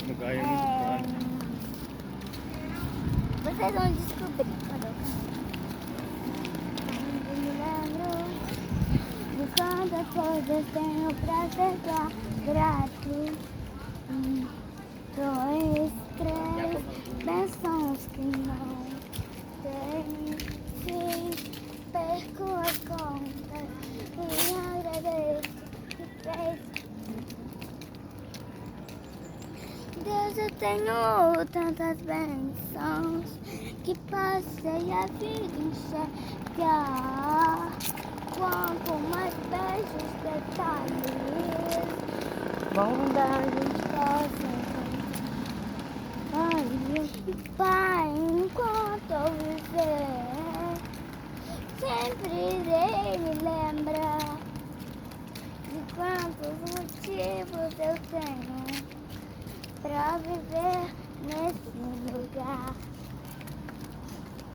No Gaia é muito caro. Vocês vão descobrir quando eu cantar. Eu me lembro de quantas coisas tenho pra ser grato. Dois, três, bênçãos que não tenho. Sim, perco as contas e agradeço que fez. Deus, eu tenho tantas bênçãos que passei a vida enxergar. Quanto mais beijos, detalhes, bondade possa encontrar. Pai, enquanto eu viver, sempre irei me lembrar de quantos motivos eu tenho pra viver.